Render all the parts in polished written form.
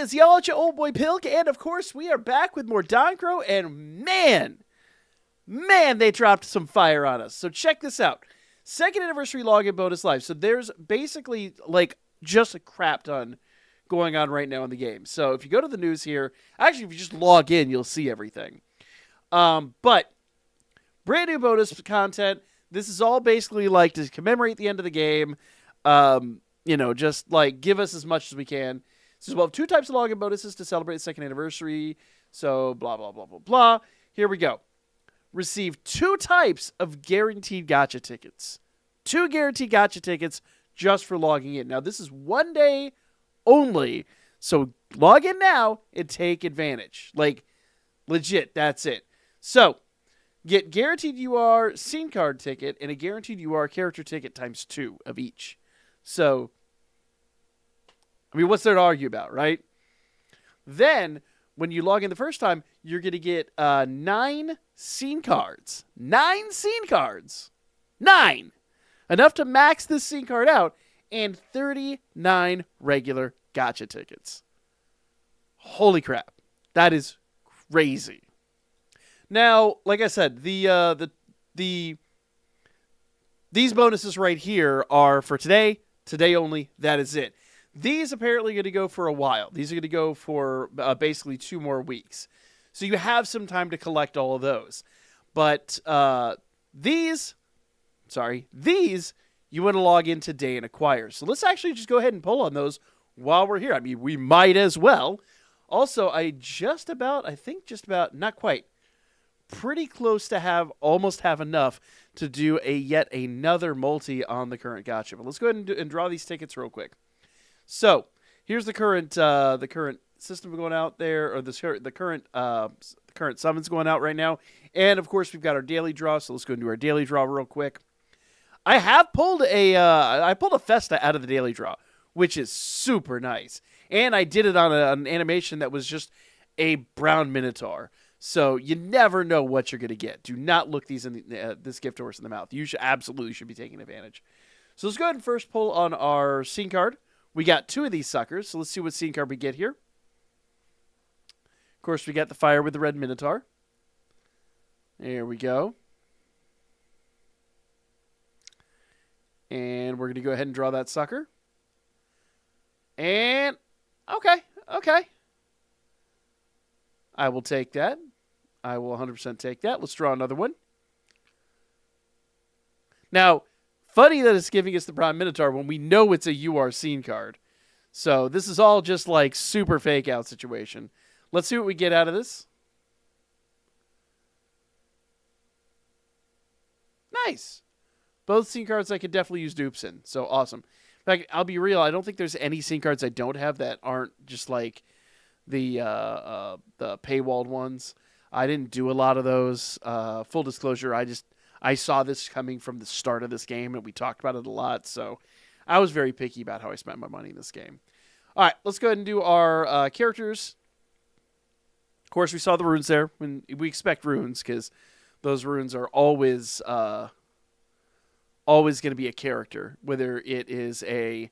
is Yalacha Old Boy Pilk, and of course we are back with more danchro, and man, they dropped some fire on us. So check this out. Second anniversary login bonus live. So there's basically like just a crap ton going on right now in the game. So if you go to the news here, actually if you just log in, you'll see everything. But brand new bonus content. This is all basically like to commemorate the end of the game. Just like give us as much as we can. So we'll have 2 types of login bonuses to celebrate the second anniversary. So blah, blah, blah, blah, blah. Here we go. Receive 2 types of guaranteed gacha tickets. 2 guaranteed gacha tickets just for logging in. Now, this is 1 day only. So log in now and take advantage. Like, legit, that's it. So, get guaranteed UR scene card ticket and a guaranteed UR character ticket times 2 of each. So, I mean, what's there to argue about, right? Then, when you log in the first time, you're going to get 9 scene cards. 9 scene cards. 9! Enough to max this scene card out, and 39 regular gacha tickets. Holy crap. That is crazy. Now, like I said, these bonuses right here are for today only. That is it. These apparently going to go for a while. These are going to go for basically 2 more weeks. So you have some time to collect all of those. But these you want to log in today and acquire. So let's actually just go ahead and pull on those while we're here. I mean, we might as well. Also, not quite, pretty close to almost have enough to do yet another multi on the current gacha. But let's go ahead and draw these tickets real quick. So here's the current system going out there, or the current summons going out right now, and of course we've got our daily draw. So let's go and do our daily draw real quick. I have pulled a Festa out of the daily draw, which is super nice, and I did it on an animation that was just a brown minotaur. So you never know what you're going to get. Do not look this gift horse in the mouth. You absolutely should be taking advantage. So let's go ahead and first pull on our scene card. We got 2 of these suckers, so let's see what scene card we get here. Of course, we got the fire with the red minotaur. There we go. And we're going to go ahead and draw that sucker. And, okay. I will take that. I will 100% take that. Let's draw another one. Now, funny that it's giving us the brown minotaur when we know it's a UR scene card. So this is all just like super fake out situation. Let's see what we get out of this. Nice. Both scene cards I could definitely use dupes in. So awesome. In fact, I'll be real. I don't think there's any scene cards I don't have that aren't just like the paywalled ones. I didn't do a lot of those. Full disclosure, I saw this coming from the start of this game, and we talked about it a lot, so I was very picky about how I spent my money in this game. All right, let's go ahead and do our characters. Of course, we saw the runes there. When we expect runes, because those runes are always going to be a character, whether it is an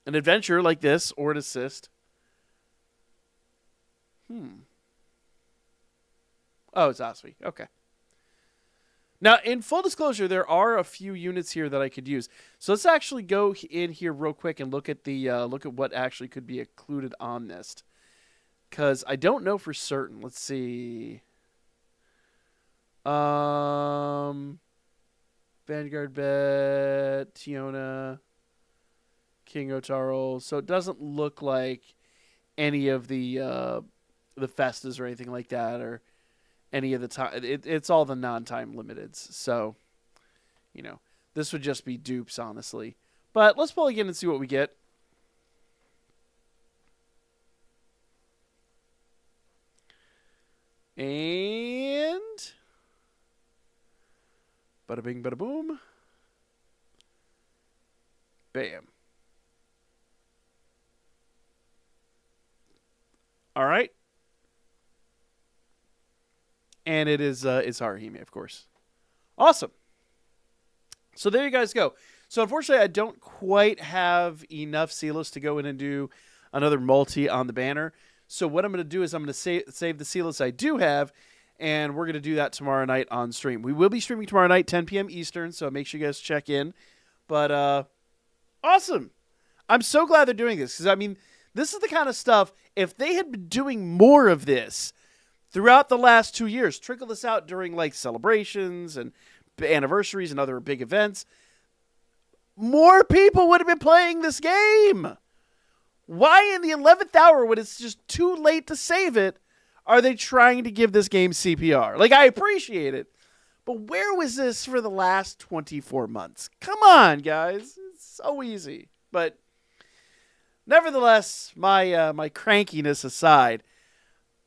adventure like this or an assist. Oh, it's Asui. Okay. Now, in full disclosure, there are a few units here that I could use. So let's actually go in here real quick and look at what actually could be included on this, because I don't know for certain. Let's see. Vanguard Bet, Tiona, King Otaro. So it doesn't look like any of the Festas or anything like that, or any of the time. It's all the non-time limiteds. So, this would just be dupes, honestly. But let's pull again and see what we get. And bada bing, bada boom. Bam. All right. And it's Haruhime, of course. Awesome. So there you guys go. So unfortunately, I don't quite have enough Silas to go in and do another multi on the banner. So what I'm going to do is I'm going to save the Silas I do have, and we're going to do that tomorrow night on stream. We will be streaming tomorrow night, 10 p.m. Eastern, so make sure you guys check in. But awesome. I'm so glad they're doing this, because, I mean, this is the kind of stuff, if they had been doing more of this throughout the last 2 years, trickle this out during, like, celebrations and anniversaries and other big events, more people would have been playing this game. Why in the 11th hour, when it's just too late to save it, are they trying to give this game CPR? Like, I appreciate it, but where was this for the last 24 months? Come on, guys. It's so easy. But nevertheless, my crankiness aside,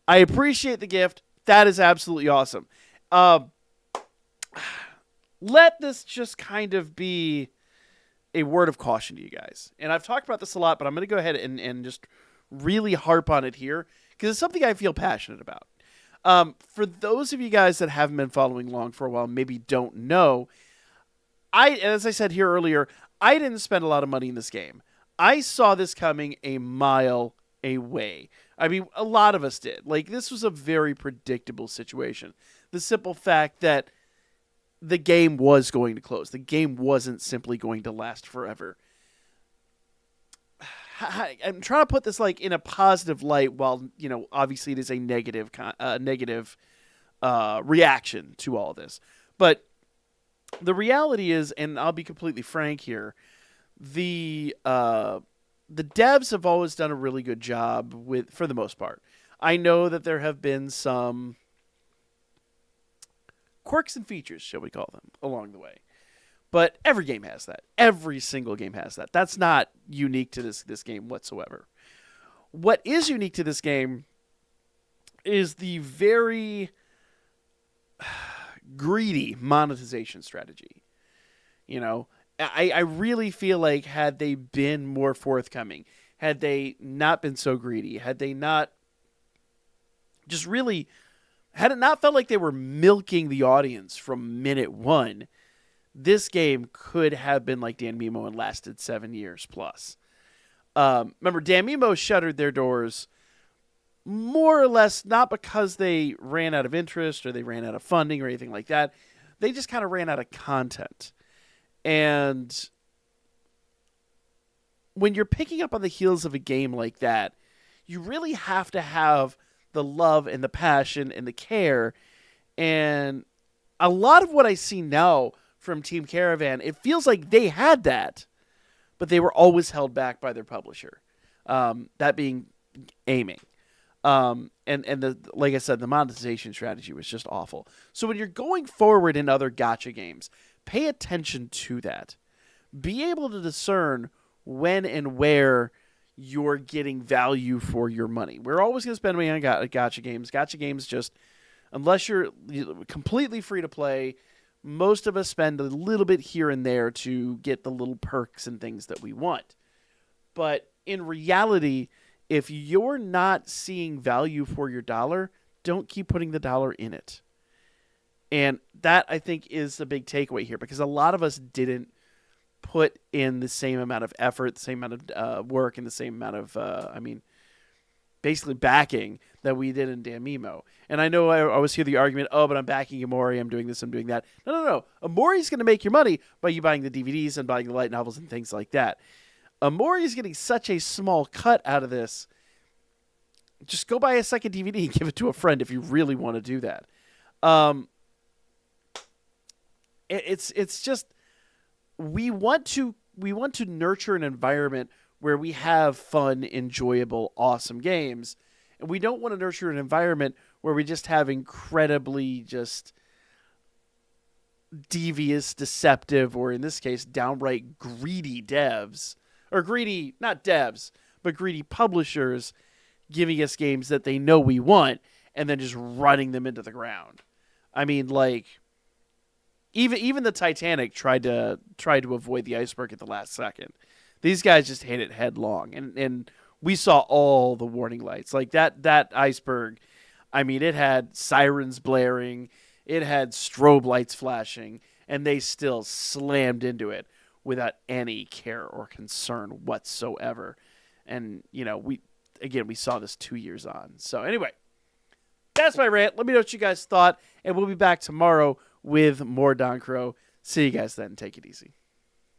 I appreciate the gift. That is absolutely awesome. Let this just kind of be a word of caution to you guys. And I've talked about this a lot, but I'm going to go ahead and just really harp on it here, because it's something I feel passionate about. For those of you guys that haven't been following along for a while, maybe don't know, as I said here earlier, I didn't spend a lot of money in this game. I saw this coming a mile away. I mean, a lot of us did. Like, this was a very predictable situation. The simple fact that the game was going to close. The game wasn't simply going to last forever. I'm trying to put this like in a positive light, while, you know, obviously it is a negative reaction to all this. But the reality is, and I'll be completely frank here, the devs have always done a really good job for the most part. I know that there have been some quirks and features, shall we call them, along the way. But every game has that. Every single game has that. That's not unique to this game whatsoever. What is unique to this game is the very greedy monetization strategy. You know, I really feel like had they been more forthcoming, had they not been so greedy, had they not just really, had it not felt like they were milking the audience from minute one, this game could have been like Dan Mimo and lasted 7 years plus. Remember, Dan Mimo shuttered their doors more or less not because they ran out of interest or they ran out of funding or anything like that. They just kind of ran out of content. And when you're picking up on the heels of a game like that, you really have to have the love and the passion and the care. And a lot of what I see now from Team Caravan, it feels like they had that, but they were always held back by their publisher. That being aiming. And like I said, the monetization strategy was just awful. So when you're going forward in other gacha games, pay attention to that. Be able to discern when and where you're getting value for your money. We're always going to spend money on gacha games. Gacha games just, unless you're completely free to play, most of us spend a little bit here and there to get the little perks and things that we want. But in reality, if you're not seeing value for your dollar, don't keep putting the dollar in it. And that, I think, is the big takeaway here, because a lot of us didn't put in the same amount of effort, the same amount of work, and the same amount of, basically backing that we did in Dan Mimo. And I know I always hear the argument, oh, but I'm backing Amori, I'm doing this, I'm doing that. No. Amori's going to make your money by you buying the DVDs and buying the light novels and things like that. Amori is getting such a small cut out of this. Just go buy a second DVD and give it to a friend if you really want to do that. It's just, we want to nurture an environment where we have fun, enjoyable, awesome games, and we don't want to nurture an environment where we just have incredibly just devious, deceptive, or in this case, downright greedy devs, or greedy, not devs, but greedy publishers giving us games that they know we want and then just running them into the ground. I mean, like, even the Titanic tried to avoid the iceberg at the last second. These guys just hit it headlong, and we saw all the warning lights. Like that iceberg, I mean, it had sirens blaring, it had strobe lights flashing, and they still slammed into it. without any care or concern whatsoever. And, we saw this 2 years on. So anyway, that's my rant. Let me know what you guys thought, and we'll be back tomorrow with more danchro. See you guys then. Take it easy.